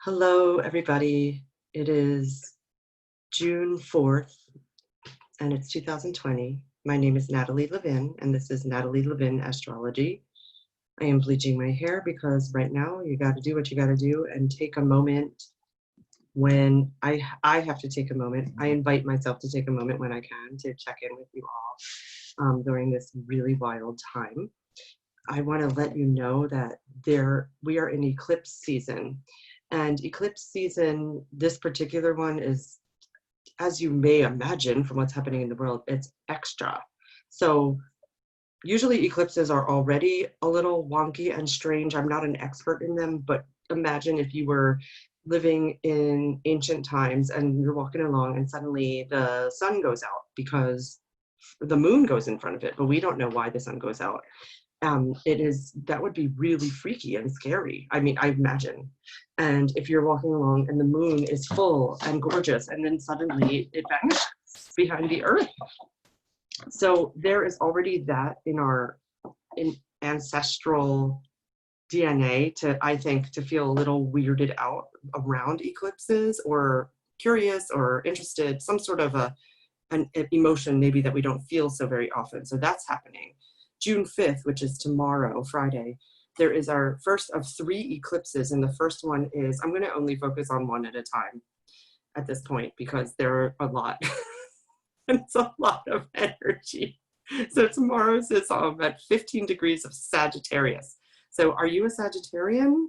Hello, everybody. It is June 4th, and it's 2020. My name is Natalie Levin, and this is Natalie Levin Astrology. I am bleaching my hair because right now you got to do what you got to do and take a moment when I have to take a moment. I invite myself to take a moment when I can to check in with you all during this really wild time. I want to let you know that we are in eclipse season. And eclipse season, this particular one is, as you may imagine from what's happening in the world, it's extra. So usually eclipses are already a little wonky and strange. I'm not an expert in them, but imagine if you were living in ancient times and you're walking along and suddenly the sun goes out because the moon goes in front of it, but we don't know why the sun goes out. That would be really freaky and scary. I mean, I imagine. And if you're walking along and the moon is full and gorgeous, and then suddenly it vanishes behind the earth. So there is already that in ancestral DNA I think, to feel a little weirded out around eclipses or curious or interested, some sort of an emotion maybe that we don't feel so very often. So that's happening. June 5th, which is tomorrow, Friday, there is our first of 3 eclipses. And the first one is, I'm going to only focus on one at a time at this point because there are a lot. It's a lot of energy. So tomorrow's is at 15 degrees of Sagittarius. So are you a Sagittarian?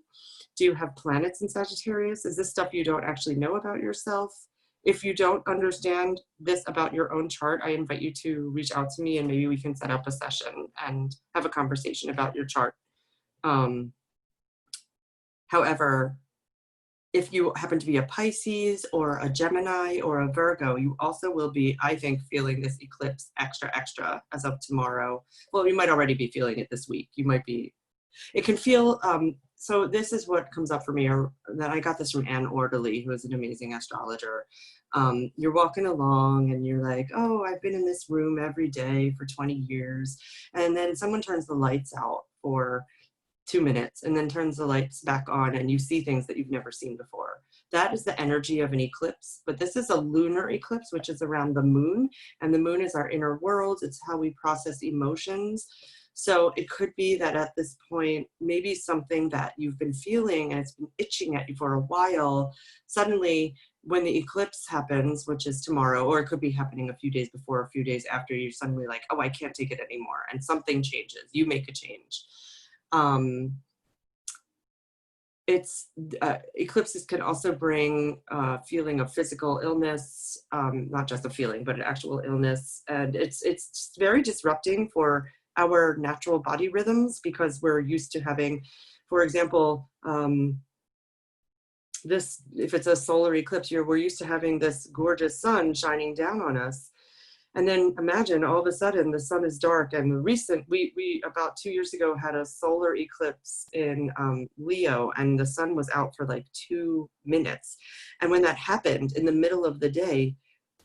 Do you have planets in Sagittarius? Is this stuff you don't actually know about yourself? If you don't understand this about your own chart, I invite you to reach out to me and maybe we can set up a session and have a conversation about your chart. However, if you happen to be a Pisces or a Gemini or a Virgo, you also will be, I think, feeling this eclipse extra as of tomorrow. Well, you might already be feeling it this week. You might be, it can feel, so this is what comes up for me, that I got this from Anne Orderly, who is an amazing astrologer. You're walking along and you're like, oh, I've been in this room every day for 20 years. And then someone turns the lights out for 2 minutes and then turns the lights back on and you see things that you've never seen before. That is the energy of an eclipse, but this is a lunar eclipse, which is around the moon, and the moon is our inner world. It's how we process emotions. So it could be that at this point, maybe something that you've been feeling and it's been itching at you for a while, suddenly when the eclipse happens, which is tomorrow, or it could be happening a few days before, a few days after, you're suddenly like, oh, I can't take it anymore. And something changes, you make a change. Eclipses can also bring a feeling of physical illness, not just a feeling, but an actual illness. And it's very disrupting for our natural body rhythms because we're used to having, for example, if it's a solar eclipse, we're used to having this gorgeous sun shining down on us. And then imagine all of a sudden the sun is dark. And we about 2 years ago had a solar eclipse in Leo, and the sun was out for like 2 minutes. And when that happened in the middle of the day,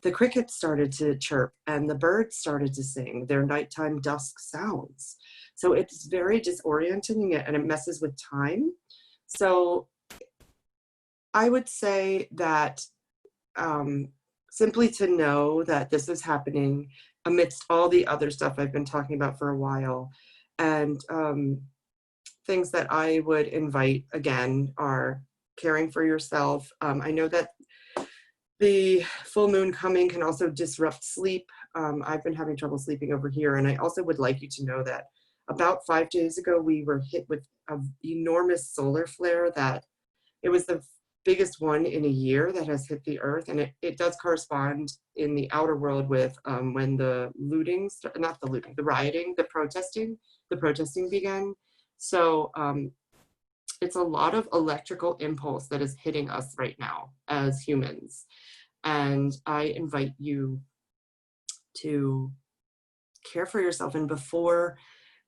the crickets started to chirp and the birds started to sing their nighttime dusk sounds. So it's very disorienting and it messes with time. So I would say that simply to know that this is happening amidst all the other stuff I've been talking about for a while. And things that I would invite again are caring for yourself. I know that the full moon coming can also disrupt sleep. I've been having trouble sleeping over here. And I also would like you to know that about 5 days ago, we were hit with an enormous solar flare that it was the biggest one in a year that has hit the earth. And it does correspond in the outer world with when the rioting, the protesting began. So it's a lot of electrical impulse that is hitting us right now as humans. And I invite you to care for yourself. And before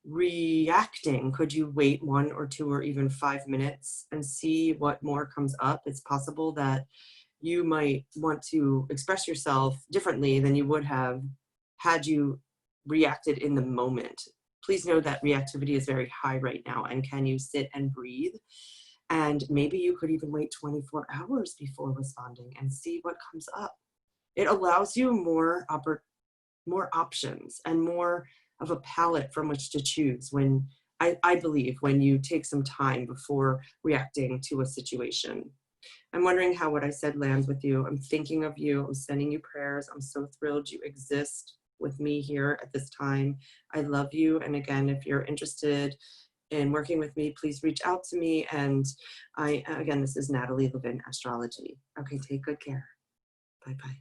reacting, could you wait 1 or 2 or even 5 minutes and see what more comes up? It's possible that you might want to express yourself differently than you would have had you reacted in the moment. Please know that reactivity is very high right now. And can you sit and breathe And maybe you could even wait 24 hours before responding and see what comes up. It allows you more options and more of a palette from which to choose when, I believe, when you take some time before reacting to a situation. I'm wondering how what I said lands with you. I'm thinking of you. I'm sending you prayers. I'm so thrilled you exist with me here at this time. I love you. And again, if you're interested in working with me, please reach out to me. And again, this is Natalie Levin, Astrology. Okay, take good care. Bye-bye.